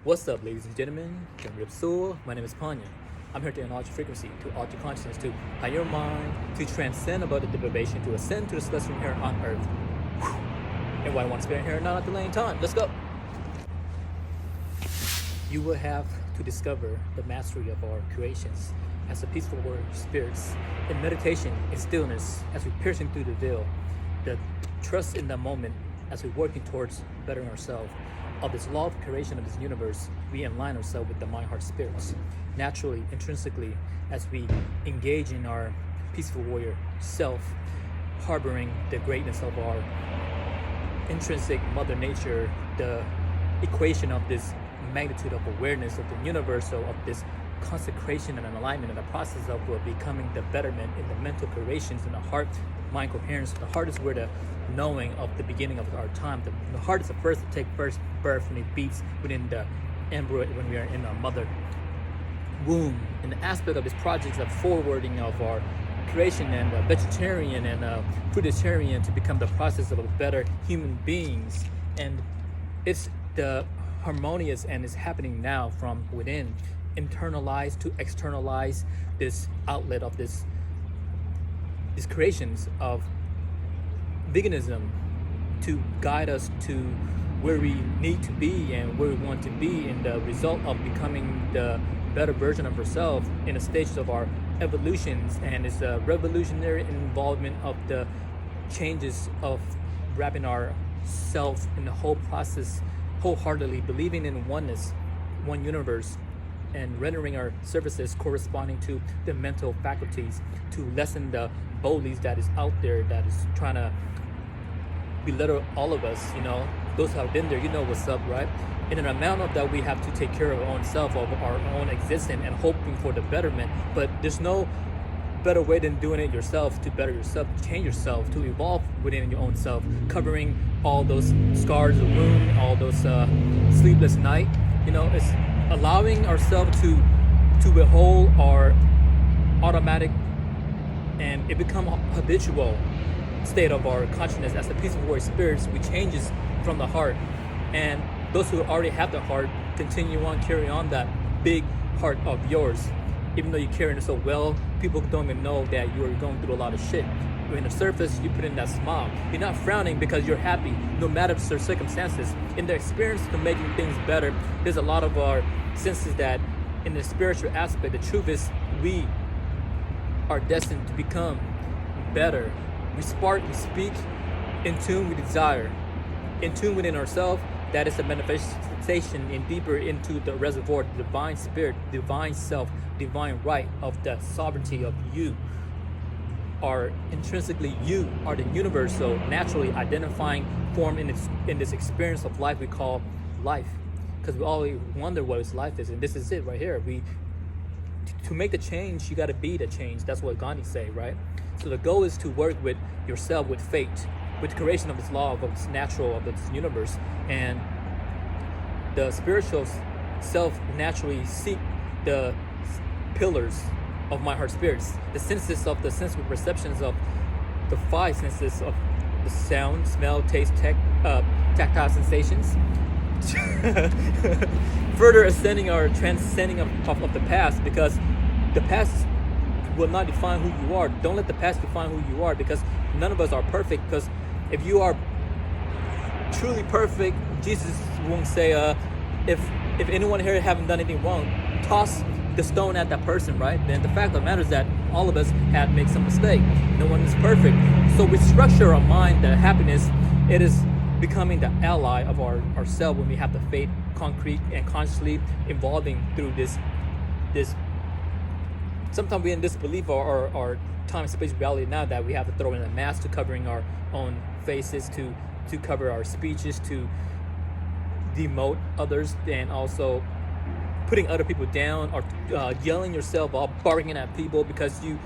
What's up, ladies and gentlemen? Kami Soul. My name is Panya. I'm here to enlarge frequency, to alter consciousness, to higher your mind, to transcend about the deprivation, to ascend to the celestial here on earth. And what I want to spend here, not delaying time. Let's go. You will have to discover the mastery of our creations as the peaceful word spirits in meditation, in stillness, as we're piercing through the veil, the trust in the moment as we're working towards bettering ourselves. Of this law of creation of this universe, we align ourselves with the mind, heart, spirits. Naturally, intrinsically, as we engage in our peaceful warrior self, harboring the greatness of our intrinsic mother nature, the equation of this magnitude of awareness of the universal, of this consecration and an alignment in the process of becoming the betterment in the mental creations in the heart, mind coherence. The heart is where the knowing of the beginning of our time. The heart is the first to take first birth when it beats within the embryo when we are in our mother womb. And the aspect of this project is the forwarding of our creation and vegetarian and fruitarian to become the process of a better human beings. And it's the harmonious and it's happening now from within, internalize to externalize this outlet of these creations of veganism to guide us to where we need to be and where we want to be in the result of becoming the better version of ourselves in the stages of our evolutions. And it's a revolutionary involvement of the changes of wrapping ourselves in the whole process wholeheartedly, believing in oneness, one universe, and rendering our services corresponding to the mental faculties to lessen the bullies that is out there that is trying to belittle all of us. Those who have been there, what's up, right? In an amount of that, we have to take care of our own self, of our own existence, and hoping for the betterment. But there's no better way than doing it yourself to better yourself, to change yourself, to evolve within your own self, covering all those scars of wound, all those sleepless night. It's allowing ourselves to behold our automatic and it become a habitual state of our consciousness as the peaceful warrior spirits. We changes from the heart, and those who already have the heart continue on, carry on that big heart of yours. Even though you're carrying it so well, people don't even know that you are going through a lot of shit. In the surface, you put in that smile. You're not frowning because you're happy, no matter the circumstances. In the experience of making things better, there's a lot of our senses that in the spiritual aspect, the truth is we are destined to become better. We speak in tune with desire, in tune within ourselves. That is the manifestation and deeper into the reservoir, the divine spirit, divine self, divine right of the sovereignty of you. Are intrinsically you are the universal, naturally identifying form in this experience of life we call life. Because we always wonder what life is, and this is it right here. To make the change, you got to be the change. That's what Gandhi say, right? So the goal is to work with yourself, with fate, with the creation of this law of this natural of this universe, and the spiritual self naturally seek the pillars of my heart spirits, the senses of the sensory perceptions of the five senses of the sound, smell, taste, tactile sensations. Further ascending or transcending of the past, because the past will not define who you are. Don't let the past define who you are, because none of us are perfect. Because if you are truly perfect, Jesus won't say, if anyone here haven't done anything wrong, toss the stone at that person, right? Then the fact of the matter is that all of us have made some mistake. No one is perfect. So we structure our mind, the happiness, it is becoming the ally of ourselves when we have the faith, concrete and consciously evolving through this. Sometimes we in disbelief our time, space, reality now that we have to throw in a mask to covering our own faces, to cover our speeches, to demote others, and also putting other people down, or yelling yourself or barking at people because you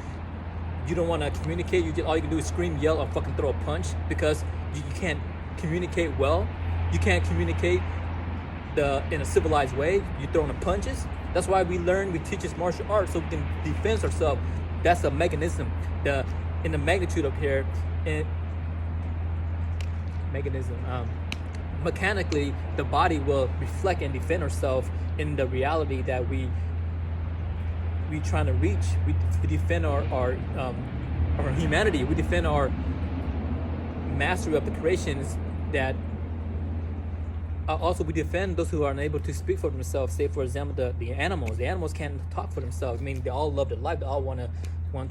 don't want to communicate. All you can do is scream, yell, or fucking throw a punch because you can't communicate well. You can't communicate in a civilized way. You're throwing the punches. That's why we teach us martial arts so we can defend ourselves. That's a mechanism. In the magnitude of here, mechanism. mechanically the body will reflect and defend ourselves in the reality that we trying to reach. We defend our humanity. We defend our mastery of the creations. That also we defend those who are unable to speak for themselves. Say, for example, the animals. The animals can't talk for themselves. I mean, they all love their life. They all want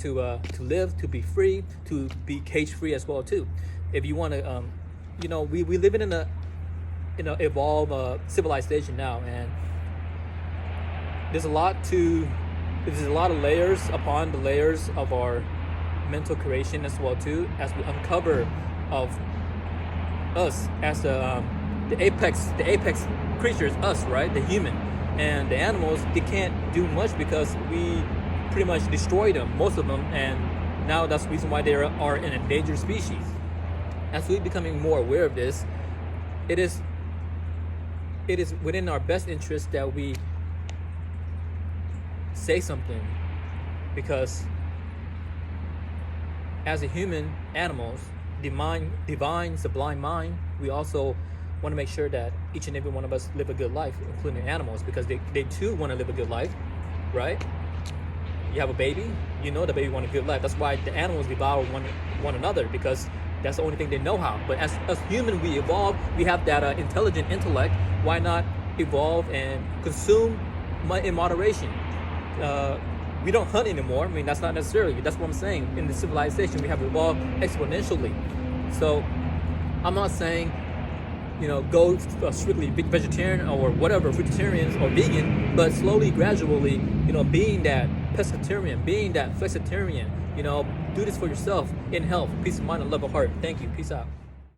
to live, to be free, to be cage free as well too. If you want to, we live in a evolved civilization now, and there's a lot of layers upon the layers of our mental creation as well too, as we uncover of us as the apex creatures, us, right? The human. And the animals, they can't do much because we pretty much destroy them, most of them, and now that's the reason why they are an endangered species. As we're becoming more aware of this, it is within our best interest that we say something, because as a human animals, divine sublime mind, we also want to make sure that each and every one of us live a good life, including animals, because they too want to live a good life, right? You have a baby, you know the baby want a good life. That's why the animals devour one another, because that's the only thing they know how. But as human, we evolve, we have that intelligent intellect. Why not evolve and consume in moderation? We don't hunt anymore. I mean, that's not necessarily, that's what I'm saying. In the civilization, we have evolved exponentially. So I'm not saying, go strictly vegetarian or whatever, vegetarians or vegan, but slowly, gradually, being that pescatarian, being that flexitarian, do this for yourself in health, peace of mind, and love of heart. Thank you. Peace out.